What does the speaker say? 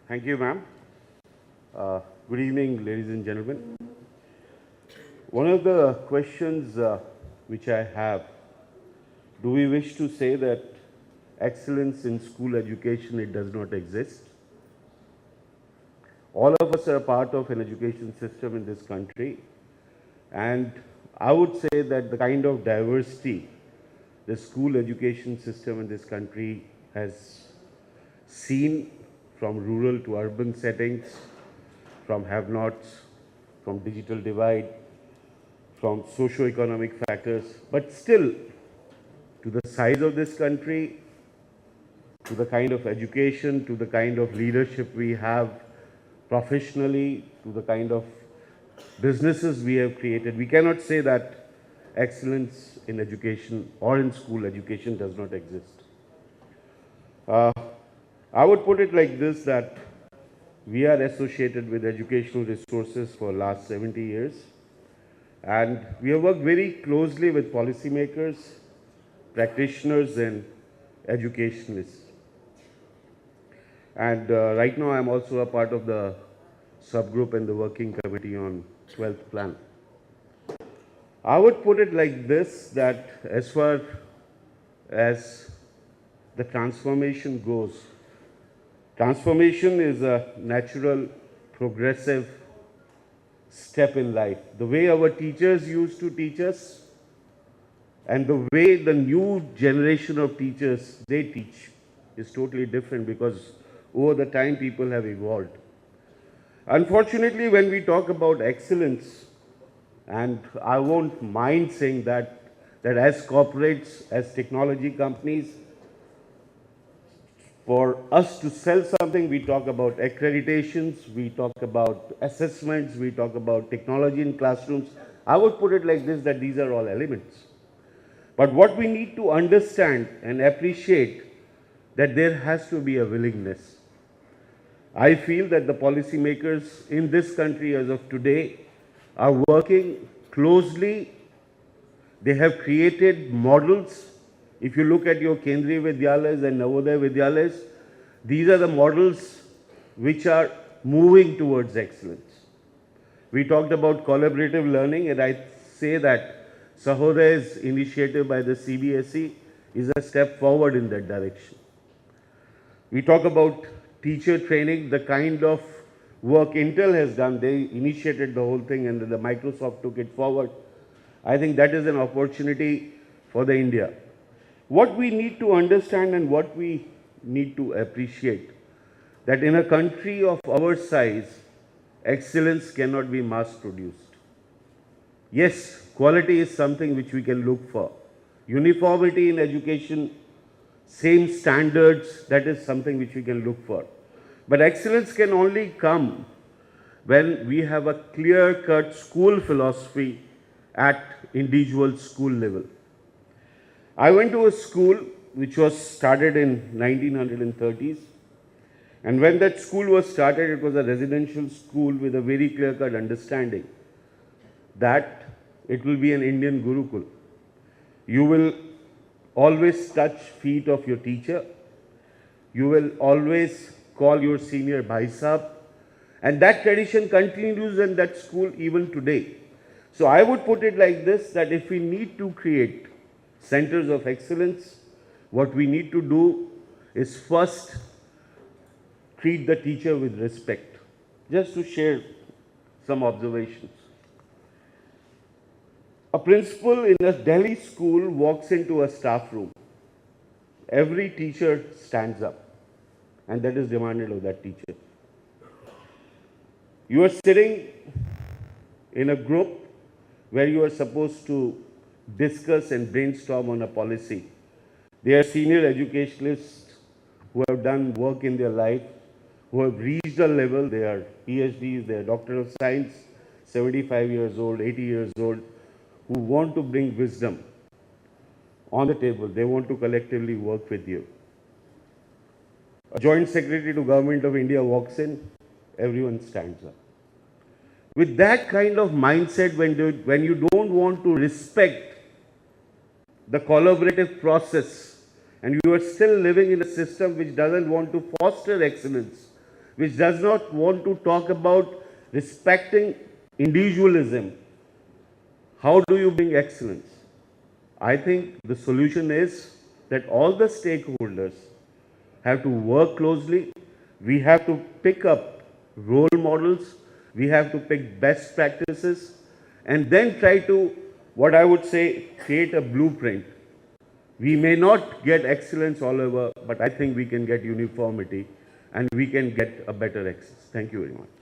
Thank you, ma'am. Good evening, ladies and gentlemen. One of the questions which I have, do we wish to say that excellence in school education, it does not exist? All of us are a part of an education system in this country, and I would say that the kind of diversity the school education system in this country has seen, from rural to urban settings, from have-nots, from digital divide, from socio-economic factors, but still, to the size of this country, to the kind of education, to the kind of leadership we have professionally, to the kind of businesses we have created, we cannot say that excellence in education or in school education does not exist. I would put it like this, that we are associated with educational resources for last 70 years, and we have worked very closely with policymakers, practitioners and educationalists. And right now I'm also a part of the subgroup and the working committee on 12th plan. I would put it like this, that as far as the transformation goes, transformation is a natural, progressive step in life. The way our teachers used to teach us and the way the new generation of teachers, they teach, is totally different, because over the time people have evolved. Unfortunately, when we talk about excellence, and I won't mind saying that as corporates, as technology companies, for us to sell something, we talk about accreditations, we talk about assessments, we talk about technology in classrooms. I would put it like this, that these are all elements. But what we need to understand and appreciate, that there has to be a willingness. I feel that the policymakers in this country as of today are working closely. They have created models. If you look at your Kendriya Vidyalayas and Navodaya Vidyalayas, these are the models which are moving towards excellence. We talked about collaborative learning, and I say that Sahoday's initiative by the CBSE is a step forward in that direction. We talk about teacher training, the kind of work Intel has done. They initiated the whole thing and the Microsoft took it forward. I think that is an opportunity for the India. What we need to understand and what we need to appreciate, that in a country of our size, excellence cannot be mass produced. Yes, quality is something which we can look for. Uniformity in education, same standards, that is something which we can look for. But excellence can only come when we have a clear-cut school philosophy at individual school level. I went to a school which was started in 1930s, and when that school was started, it was a residential school with a very clear-cut understanding that it will be an Indian Gurukul. You will always touch feet of your teacher. You will always call your senior Bhai Sahab. And that tradition continues in that school even today. So I would put it like this, that if we need to create centers of excellence, what we need to do is first treat the teacher with respect. Just to share some observations. A principal in a Delhi school walks into a staff room. Every teacher stands up, and that is demanded of that teacher. You are sitting in a group where you are supposed to discuss and brainstorm on a policy. They are senior educationalists who have done work in their life, who have reached a level, they are PhDs, they are Doctor of Science, 75 years old, 80 years old, who want to bring wisdom on the table. They want to collectively work with you. A Joint Secretary to Government of India walks in, everyone stands up. With that kind of mindset, when you don't want to respect the collaborative process, and you are still living in a system which doesn't want to foster excellence, which does not want to talk about respecting individualism, how do you bring excellence? I think the solution is that all the stakeholders have to work closely. We have to pick up role models. We have to pick best practices and then try to, what I would say, create a blueprint. We may not get excellence all over, but I think we can get uniformity and we can get a better access. Thank you very much.